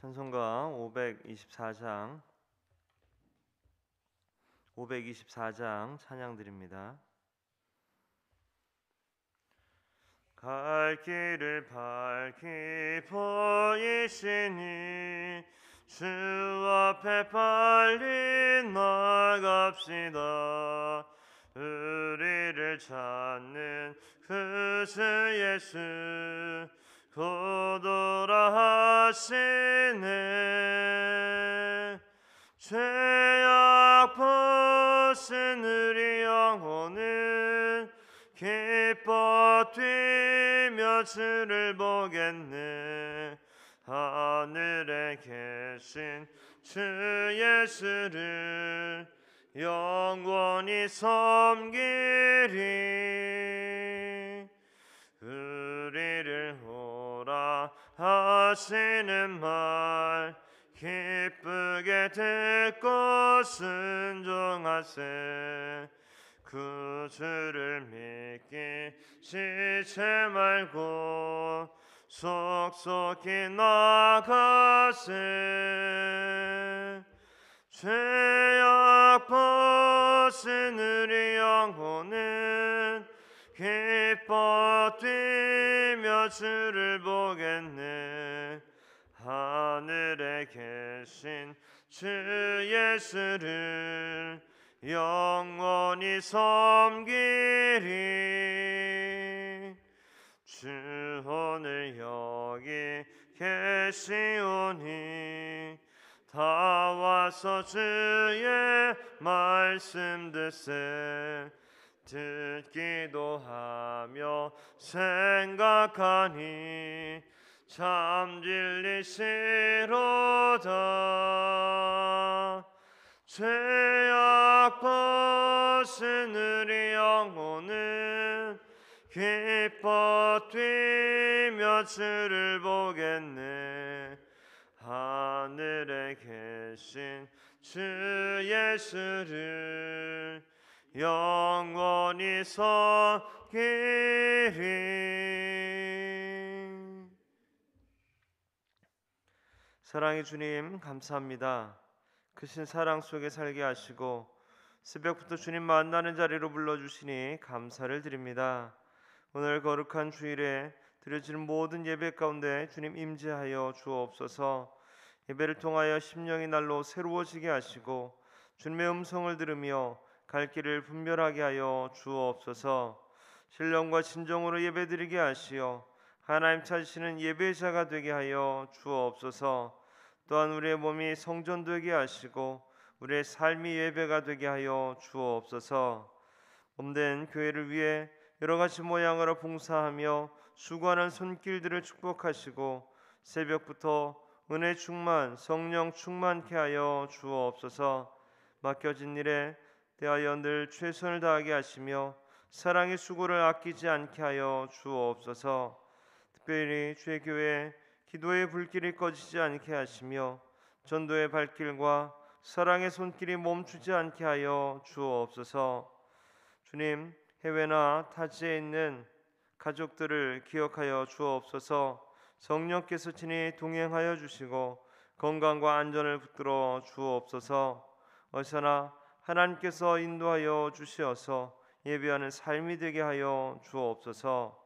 찬송가 524장 찬양 드립니다. 갈 길을 밝히 보이시니 주 앞에 빨리 나갑시다. 우리를 찾는 그 주 예수 곧 오라 하시네. 죄악 벗은 우리 영혼은 기뻐 뛰며 주를 보겠네. 하늘에 계신 주 예수를 영원히 섬기리. 우리를 오라 하시는 말 기쁘게 듣고 순종하세. 그 주를 믿기 지체 말고 속속히 나가세. 죄악 벗은 우리 영혼은 기뻐 뛰며 주를 보겠네. 하늘에 계신 주 예수를 영원히 섬기리. 주 오늘 여기 계시오니 다 와서 주의 말씀 듣세. 듣기도 하며 생각하니 참 진리시로다. 죄악 벗은 우리 영혼은 기뻐 뛰며 주를 보겠네. 하늘에 계신 주 예수를 영원히 섬기리. 사랑의 주님, 감사합니다. 크신 사랑 속에 살게 하시고 새벽부터 주님 만나는 자리로 불러주시니 감사를 드립니다. 오늘 거룩한 주일에 드려지는 모든 예배 가운데 주님 임재하여 주옵소서. 예배를 통하여 심령이 날로 새로워지게 하시고 주님의 음성을 들으며 갈 길을 분별하게 하여 주옵소서. 신령과 진정으로 예배드리게 하시어 하나님 찾으시는 예배자가 되게 하여 주옵소서. 또한 우리의 몸이 성전 되게 하시고 우리의 삶이 예배가 되게 하여 주옵소서. 몸된 교회를 위해 여러 가지 모양으로 봉사하며 수고하는 손길들을 축복하시고 새벽부터 은혜 충만, 성령 충만케 하여 주옵소서. 맡겨진 일에 대하여 늘 최선을 다하게 하시며 사랑의 수고를 아끼지 않게 하여 주옵소서. 특별히 주의 교회 기도의 불길이 꺼지지 않게 하시며 전도의 발길과 사랑의 손길이 멈추지 않게 하여 주옵소서. 주님, 해외나 타지에 있는 가족들을 기억하여 주옵소서. 성령께서 친히 동행하여 주시고 건강과 안전을 붙들어 주옵소서. 어디서나 하나님께서 인도하여 주시어서 예배하는 삶이 되게 하여 주옵소서.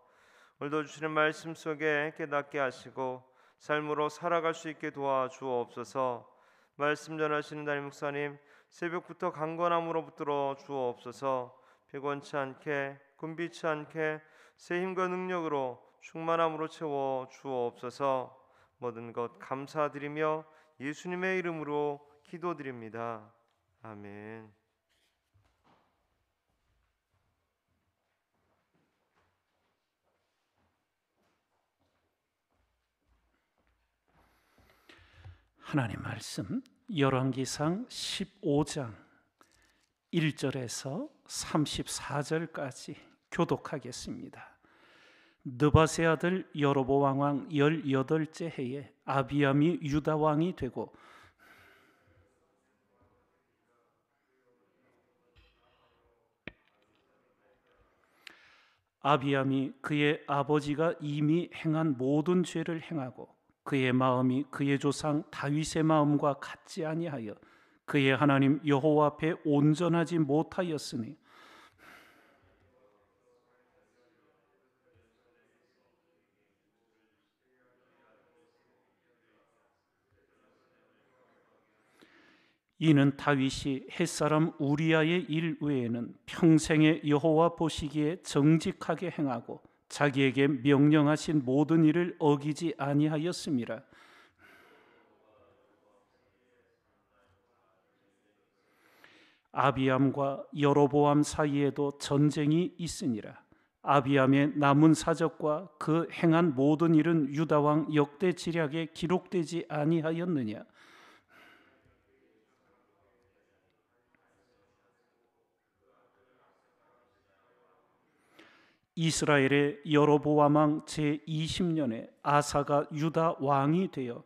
오늘도 주시는 말씀 속에 깨닫게 하시고 삶으로 살아갈 수 있게 도와주옵소서. 말씀 전하시는 담임 목사님 새벽부터 강건함으로 붙들어 주옵소서. 피곤치 않게 굶비치 않게 새 힘과 능력으로 충만함으로 채워 주옵소서. 모든 것 감사드리며 예수님의 이름으로 기도드립니다. 아멘. 하나님 말씀 열왕기상 15장 1절에서 34절까지 교독하겠습니다. 느밧의 아들 여로보암 왕 18째 해에 아비암이 유다 왕이 되고 아비암이 그의 아버지가 이미 행한 모든 죄를 행하고 그의 마음이 그의 조상 다윗의 마음과 같지 아니하여 그의 하나님 여호와 앞에 온전하지 못하였으니 이는 다윗이 햇사람 우리아의 일 외에는 평생에 여호와 보시기에 정직하게 행하고 자기에게 명령하신 모든 일을 어기지 아니하였음이라. 아비암과 여로보암 사이에도 전쟁이 있으니라. 아비암의 남은 사적과 그 행한 모든 일은 유다 왕 역대 지략에 기록되지 아니하였느냐. 이스라엘의 여로보암 왕 제20년에 아사가 유다 왕이 되어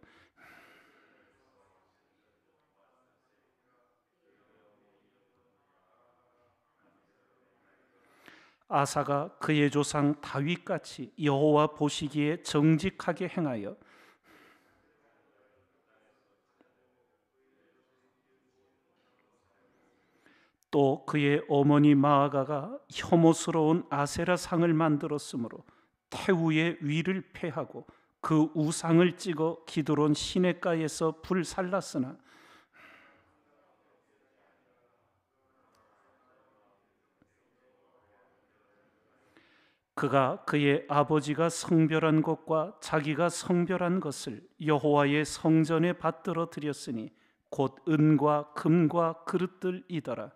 아사가 그의 조상 다윗같이 여호와 보시기에 정직하게 행하여 또 그의 어머니 마아가가 혐오스러운 아세라 상을 만들었으므로 태우의 위를 패하고 그 우상을 찍어 기드론 시냇가에서 불살랐으나 그가 그의 아버지가 성별한 것과 자기가 성별한 것을 여호와의 성전에 받들어 드렸으니 곧 은과 금과 그릇들이더라.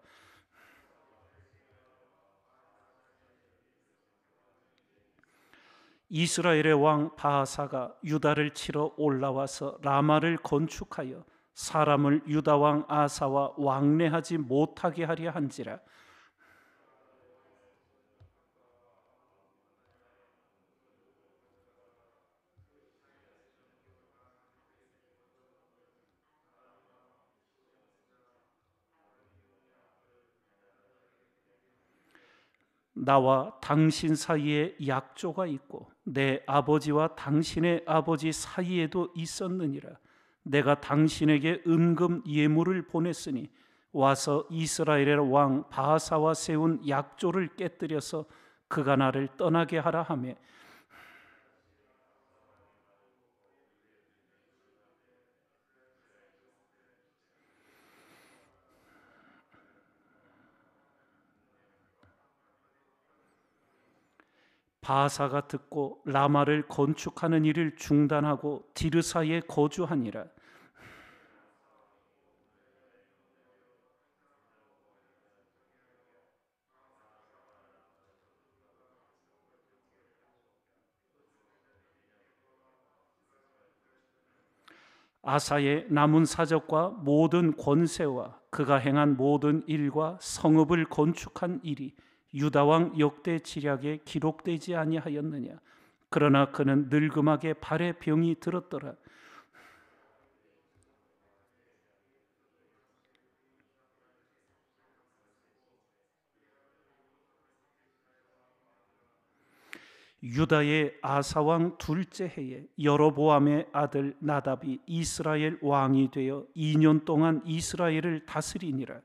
이스라엘의 왕 바하사가 유다를 치러 올라와서 라마를 건축하여 사람을 유다 왕 아사와 왕래하지 못하게 하려 한지라. 나와 당신 사이에 약조가 있고 내 아버지와 당신의 아버지 사이에도 있었느니라. 내가 당신에게 은금 예물을 보냈으니 와서 이스라엘의 왕 바하사와 세운 약조를 깨뜨려서 그가 나를 떠나게 하라 하며 바하사가 듣고 라마를 건축하는 일을 중단하고 디르사에 거주하니라. 아사의 남은 사적과 모든 권세와 그가 행한 모든 일과 성읍을 건축한 일이 유다 왕 역대 지략에 기록되지 아니하였느냐. 그러나 그는 늙음하게 발에 병이 들었더라. 유다의 아사왕 둘째 해에 여로보암의 아들 나답이 이스라엘 왕이 되어 2년 동안 이스라엘을 다스리니라.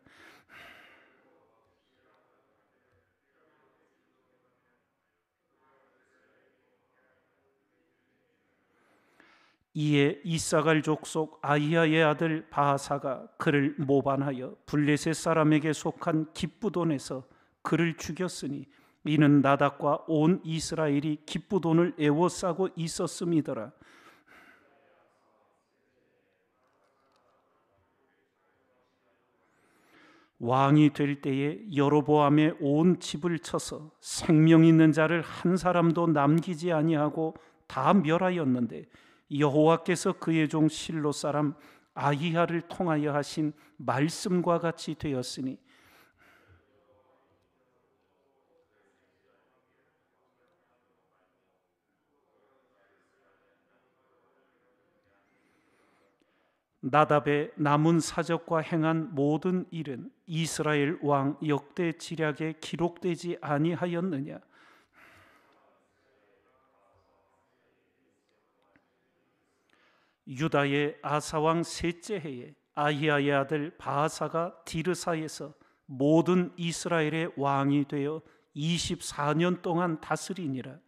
이에 이사갈 족속 아히야의 아들 바하사가 그를 모반하여 블레셋 사람에게 속한 기쁘돈에서 그를 죽였으니 이는 나답과 온 이스라엘이 기쁘돈을 애워싸고 있었음이더라. 왕이 될 때에 여로보암의 온 집을 쳐서 생명 있는 자를 한 사람도 남기지 아니하고 다 멸하였는데 여호와께서 그의 종 실로 사람 아히야를 통하여 하신 말씀과 같이 되었으니 나답의 남은 사적과 행한 모든 일은 이스라엘 왕 역대 지략에 기록되지 아니하였느냐. 유다의 아사왕 셋째 해에 아히야의 아들 바아사가 디르사에서 모든 이스라엘의 왕이 되어 24년 동안 다스리니라.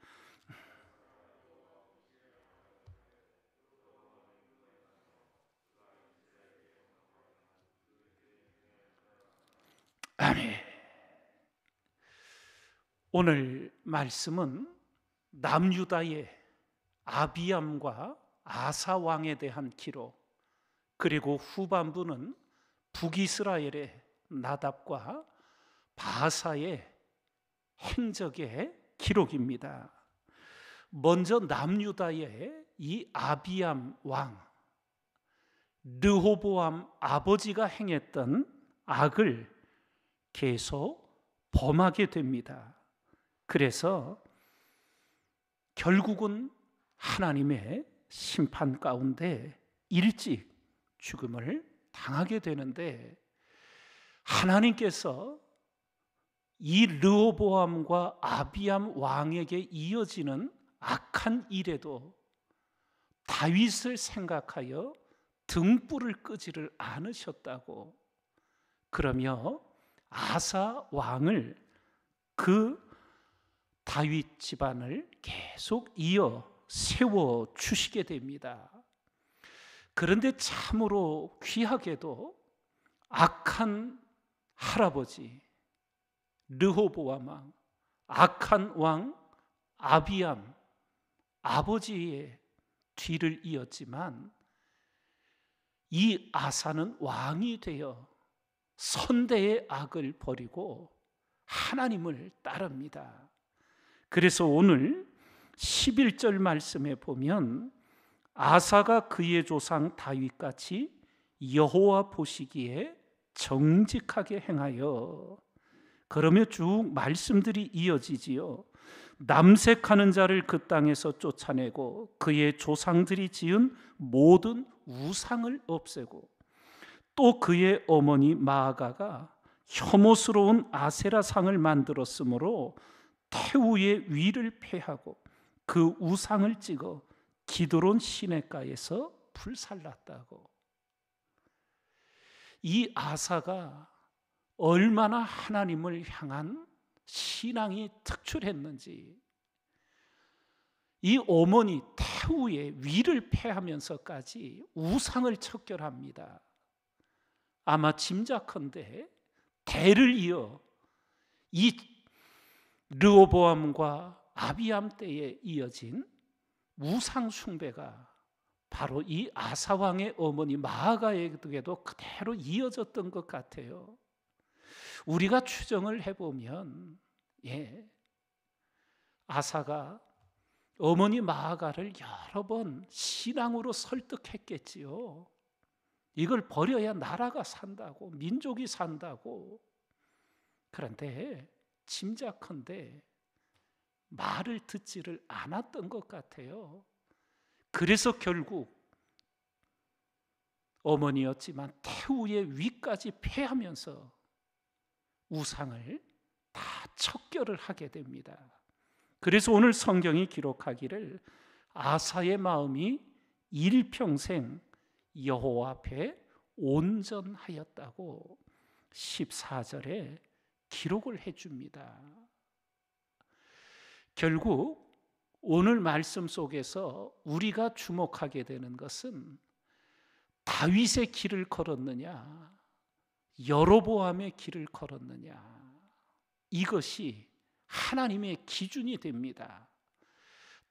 아멘. 오늘 말씀은 남유다의 아비암과 아사 왕에 대한 기록, 그리고 후반부는 북이스라엘의 나답과 바사의 행적의 기록입니다. 먼저 남유다의 이 아비암 왕, 르호보암 아버지가 행했던 악을 계속 범하게 됩니다. 그래서 결국은 하나님의 심판 가운데 일찍 죽음을 당하게 되는데, 하나님께서 이 르호보암과 아비암 왕에게 이어지는 악한 일에도 다윗을 생각하여 등불을 끄지를 않으셨다고, 그러며 아사 왕을, 그 다윗 집안을 계속 이어 세워 주시게 됩니다. 그런데 참으로 귀하게도 악한 할아버지 르호보암 왕, 악한 왕 아비암 아버지의 뒤를 이었지만, 이 아사는 왕이 되어 선대의 악을 버리고 하나님을 따릅니다. 그래서 오늘 11절 말씀에 보면 아사가 그의 조상 다윗같이 여호와 보시기에 정직하게 행하여, 그러며 쭉 말씀들이 이어지지요. 남색하는 자를 그 땅에서 쫓아내고 그의 조상들이 지은 모든 우상을 없애고, 또 그의 어머니 마아가가 혐오스러운 아세라상을 만들었으므로 태우의 위를 폐하고 그 우상을 찍어 기드론 시내가에서 불살랐다고. 이 아사가 얼마나 하나님을 향한 신앙이 특출했는지, 이 어머니 태우의 위를 폐하면서까지 우상을 척결합니다. 아마 짐작컨대 대를 이어 이 르호보암과 아비암 때에 이어진 우상 숭배가 바로 이 아사 왕의 어머니 마아가에게도 그대로 이어졌던 것 같아요. 우리가 추정을 해보면, 아사가 어머니 마아가를 여러 번 신앙으로 설득했겠지요. 이걸 버려야 나라가 산다고, 민족이 산다고. 그런데 짐작컨대 말을 듣지를 않았던 것 같아요. 그래서 결국 어머니였지만 태우의 위까지 폐하면서 우상을 다 척결을 하게 됩니다. 그래서 오늘 성경이 기록하기를 아사의 마음이 일평생 여호와 앞에 온전하였다고 14절에 기록을 해줍니다. 결국 오늘 말씀 속에서 우리가 주목하게 되는 것은 다윗의 길을 걸었느냐, 여로보암의 길을 걸었느냐, 이것이 하나님의 기준이 됩니다.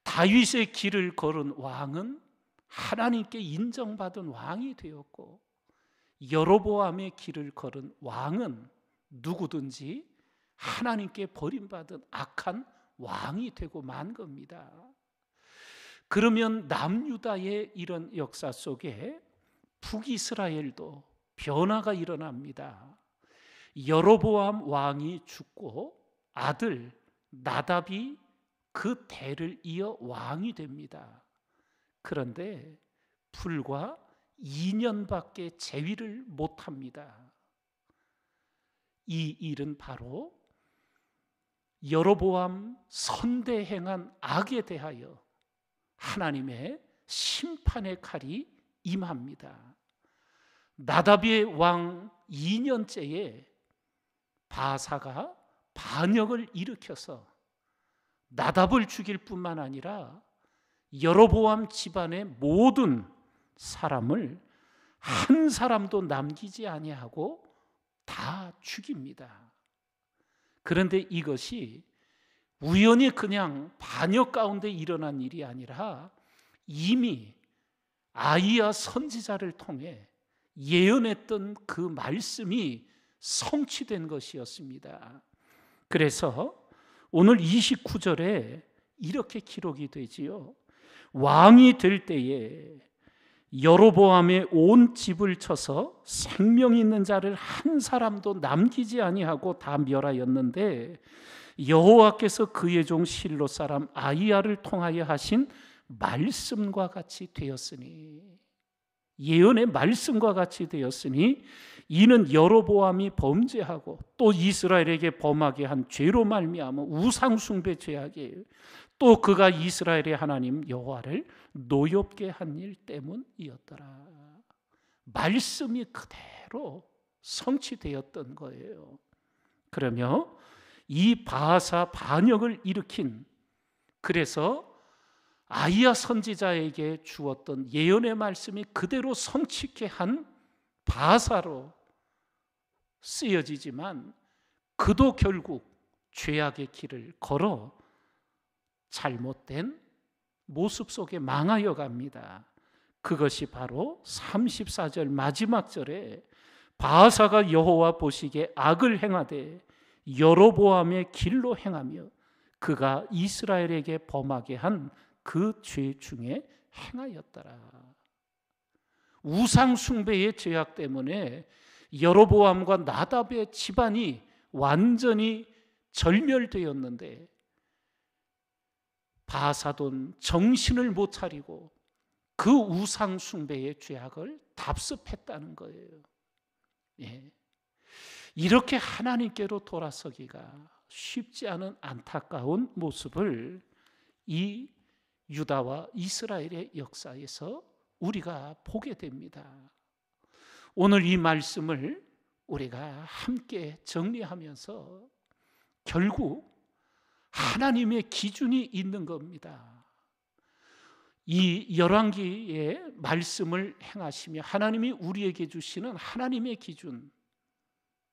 다윗의 길을 걸은 왕은 하나님께 인정받은 왕이 되었고, 여로보암의 길을 걸은 왕은 누구든지 하나님께 버림받은 악한 왕이 되고 만 겁니다. 그러면 남유다의 이런 역사 속에 북이스라엘도 변화가 일어납니다. 여로보암 왕이 죽고 아들 나답이 그 대를 이어 왕이 됩니다. 그런데 불과 2년밖에 재위를 못합니다. 이 일은 바로 여로보암 선대 행한 악에 대하여 하나님의 심판의 칼이 임합니다. 나답의 왕 2년째에 바사가 반역을 일으켜서 나답을 죽일 뿐만 아니라 여로보암 집안의 모든 사람을 한 사람도 남기지 아니하고 다 죽입니다. 그런데 이것이 우연히 그냥 반역 가운데 일어난 일이 아니라 이미 아이야 선지자를 통해 예언했던 그 말씀이 성취된 것이었습니다. 그래서 오늘 29절에 이렇게 기록이 되지요. 왕이 될 때에 여로보암의 온 집을 쳐서 생명 있는 자를 한 사람도 남기지 아니하고 다 멸하였는데 여호와께서 그의 종 실로 사람 아이야를 통하여 하신 말씀과 같이 되었으니, 예언의 말씀과 같이 되었으니 이는 여로보암이 범죄하고 또 이스라엘에게 범하게 한 죄로 말미암아 우상 숭배 죄악이에요. 또 그가 이스라엘의 하나님 여호와를 노엽게 한 일 때문이었더라. 말씀이 그대로 성취되었던 거예요. 그러며 이 바사 반역을 일으킨, 그래서 아이야 선지자에게 주었던 예언의 말씀이 그대로 성취케 한 바사로 쓰여지지만 그도 결국 죄악의 길을 걸어 잘못된 모습 속에 망하여 갑니다. 그것이 바로 34절 마지막 절에 바사가 여호와 보시기에 악을 행하되 여로보암의 길로 행하며 그가 이스라엘에게 범하게 한 그 죄 중에 행하였더라. 우상 숭배의 죄악 때문에 여로보암과 나답의 집안이 완전히 절멸되었는데 바사돈 정신을 못 차리고 그 우상 숭배의 죄악을 답습했다는 거예요. 예. 이렇게 하나님께로 돌아서기가 쉽지 않은 안타까운 모습을 이 유다와 이스라엘의 역사에서 우리가 보게 됩니다. 오늘 이 말씀을 우리가 함께 정리하면서 결국 하나님의 기준이 있는 겁니다. 이 열왕기의 말씀을 행하시며 하나님이 우리에게 주시는 하나님의 기준,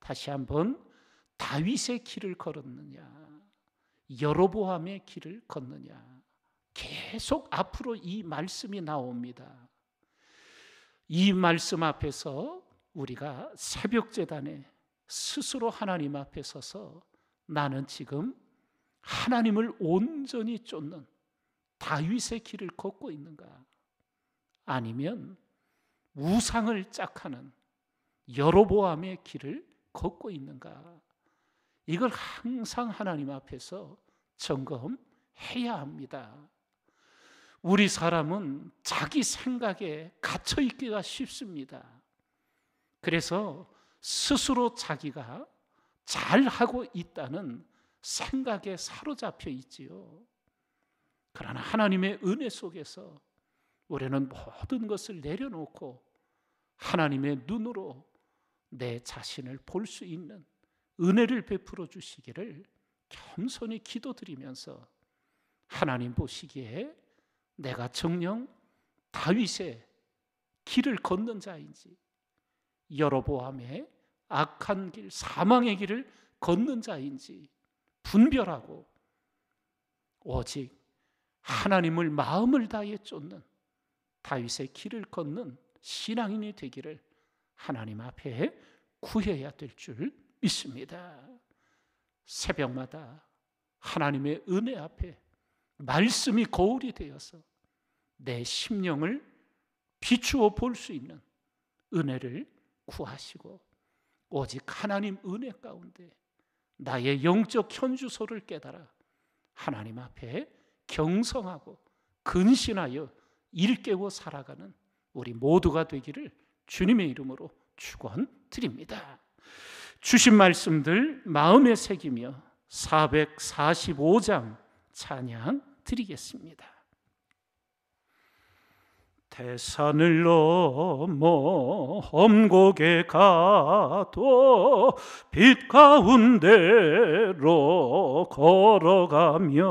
다시 한번 다윗의 길을 걸었느냐 여로보암의 길을 걷느냐, 계속 앞으로 이 말씀이 나옵니다. 이 말씀 앞에서 우리가 새벽제단에 스스로 하나님 앞에 서서 나는 지금 하나님을 온전히 쫓는 다윗의 길을 걷고 있는가, 아니면 우상을 짝하는 여로보암의 길을 걷고 있는가, 이걸 항상 하나님 앞에서 점검해야 합니다. 우리 사람은 자기 생각에 갇혀 있기가 쉽습니다. 그래서 스스로 자기가 잘하고 있다는 생각에 사로잡혀 있지요. 그러나 하나님의 은혜 속에서 우리는 모든 것을 내려놓고 하나님의 눈으로 내 자신을 볼 수 있는 은혜를 베풀어 주시기를 겸손히 기도드리면서 하나님 보시기에 내가 정녕 다윗의 길을 걷는 자인지 여로보암의 악한 길, 사망의 길을 걷는 자인지 분별하고 오직 하나님을 마음을 다해 쫓는 다윗의 길을 걷는 신앙인이 되기를 하나님 앞에 구해야 될 줄 믿습니다. 새벽마다 하나님의 은혜 앞에 말씀이 거울이 되어서 내 심령을 비추어 볼 수 있는 은혜를 구하시고 오직 하나님 은혜 가운데 나의 영적 현주소를 깨달아 하나님 앞에 경성하고 근신하여 일깨워 살아가는 우리 모두가 되기를 주님의 이름으로 축원드립니다. 주신 말씀들 마음에 새기며 445장 찬양 드리겠습니다. 태산을 넘어 험곡에 가도 빛 가운데로 걸어가면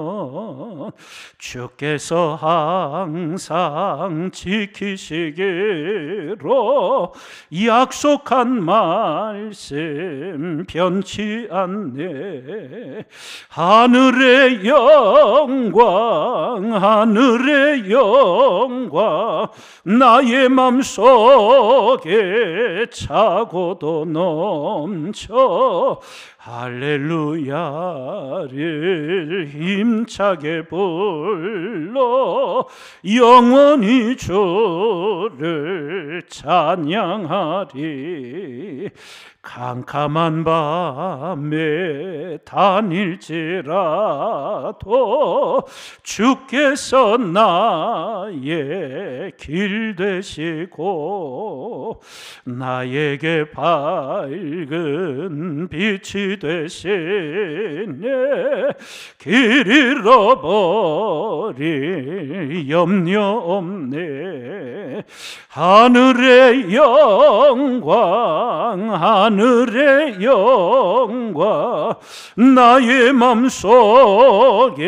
주께서 항상 지키시기로 약속한 말씀 변치 않네. 하늘의 영광 하늘의 영광 나의 맘속에 차고도 넘쳐 할렐루야를 힘차게 불러 영원히 주를 찬양하리. 캄캄한 밤에 다닐지라도 주께서 나의 길 되시고 나에게 밝은 빛이 되시네. 길 잃어버릴 염려 없네. 하늘의 영광 하늘의 영광 나의 맘속에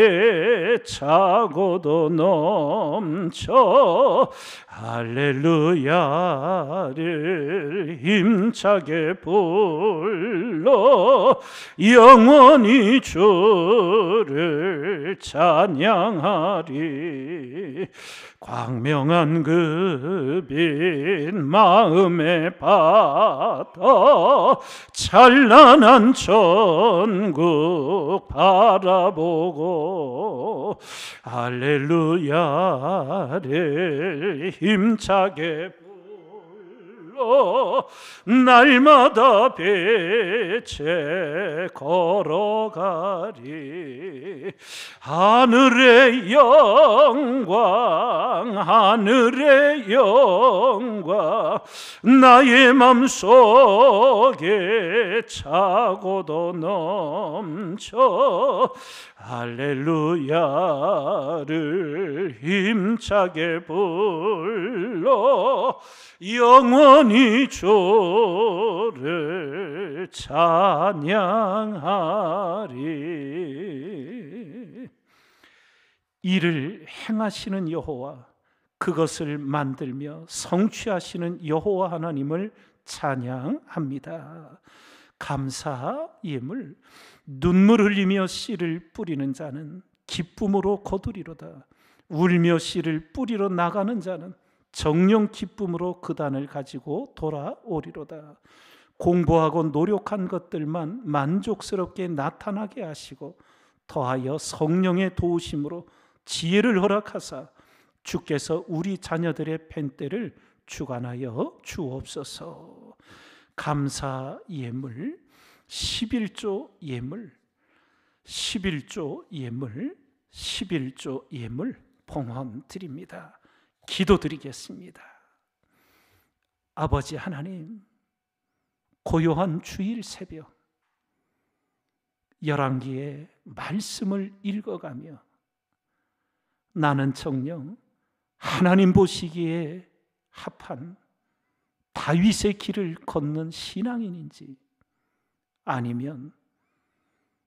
차고도 넘쳐 할렐루야를 힘차게 불러 영원히 주를 찬양하리. 광명한 그 빛 마음에 받아 찬란한 천국 바라보고 할렐루야를 힘차게 불러 날마다 빛에 걸어가리. 하늘의 영광 하늘의 영광 나의 맘속에 차고도 넘쳐 할렐루야를 힘차게 불러 영원히 주를 찬양하리. 이를 행하시는 여호와 그것을 만들며 성취하시는 여호와 하나님을 찬양합니다. 감사 예물 눈물 흘리며 씨를 뿌리는 자는 기쁨으로 거두리로다. 울며 씨를 뿌리러 나가는 자는 정령 기쁨으로 그 단을 가지고 돌아오리로다. 공부하고 노력한 것들만 만족스럽게 나타나게 하시고 더하여 성령의 도우심으로 지혜를 허락하사 주께서 우리 자녀들의 펜대를 주관하여 주옵소서. 감사 예물 11조 예물 11조 예물 11조 예물 봉헌 드립니다. 기도드리겠습니다. 아버지 하나님, 고요한 주일 새벽 열왕기의 말씀을 읽어가며 나는 정녕 하나님 보시기에 합한 다윗의 길을 걷는 신앙인인지 아니면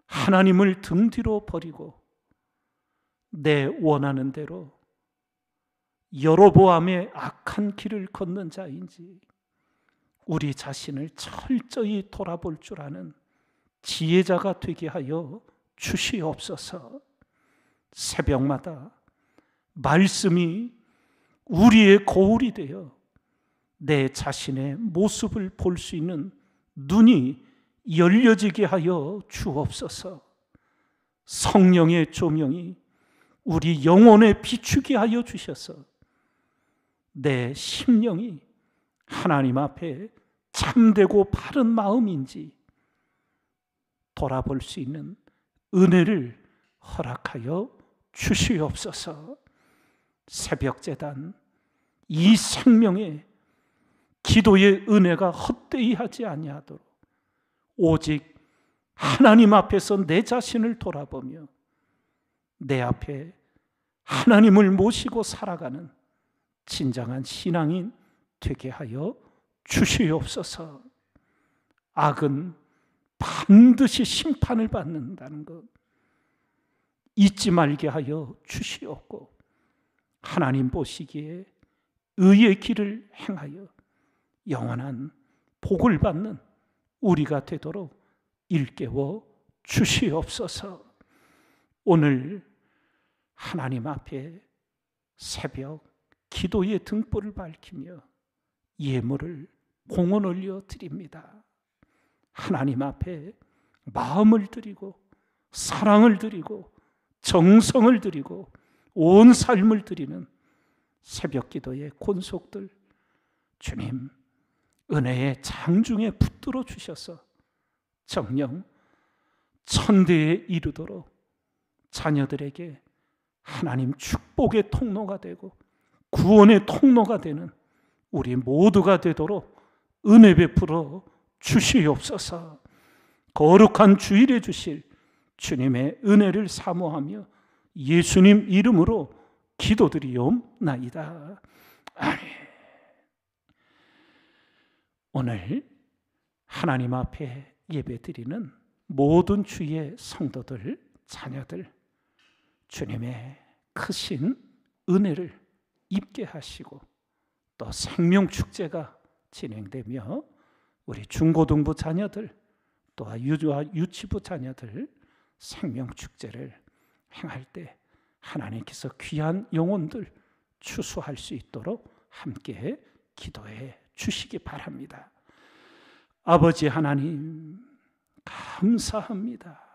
하나님을 등 뒤로 버리고 내 원하는 대로 여로보암의 악한 길을 걷는 자인지 우리 자신을 철저히 돌아볼 줄 아는 지혜자가 되게 하여 주시옵소서. 새벽마다 말씀이 우리의 거울이 되어 내 자신의 모습을 볼 수 있는 눈이 열려지게 하여 주옵소서. 성령의 조명이 우리 영혼에 비추게 하여 주셔서 내 심령이 하나님 앞에 참되고 바른 마음인지 돌아볼 수 있는 은혜를 허락하여 주시옵소서. 새벽제단 이 생명의 기도의 은혜가 헛되이 하지 아니하도록 오직 하나님 앞에서 내 자신을 돌아보며 내 앞에 하나님을 모시고 살아가는 진정한 신앙인 되게 하여 주시옵소서. 악은 반드시 심판을 받는다는 것 잊지 말게 하여 주시옵고, 하나님 보시기에 의의 길을 행하여 영원한 복을 받는 우리가 되도록 일깨워 주시옵소서. 오늘 하나님 앞에 새벽 기도의 등불을 밝히며 예물을 공원 올려 드립니다. 하나님 앞에 마음을 드리고 사랑을 드리고 정성을 드리고 온 삶을 드리는 새벽 기도의 권속들, 주님 은혜의 장중에 붙들어 주셔서 정녕 천대에 이르도록 자녀들에게 하나님 축복의 통로가 되고 구원의 통로가 되는 우리 모두가 되도록 은혜 베풀어 주시옵소서. 거룩한 주일에 주실 주님의 은혜를 사모하며 예수님 이름으로 기도드리옵나이다. 아멘. 오늘 하나님 앞에 예배드리는 모든 주의 성도들, 자녀들, 주님의 크신 은혜를 입게 하시고 또 생명축제가 진행되며 우리 중고등부 자녀들 또한 유치부 자녀들 생명축제를 행할 때 하나님께서 귀한 영혼들 추수할 수 있도록 함께 기도해 주시기 바랍니다. 아버지 하나님 감사합니다.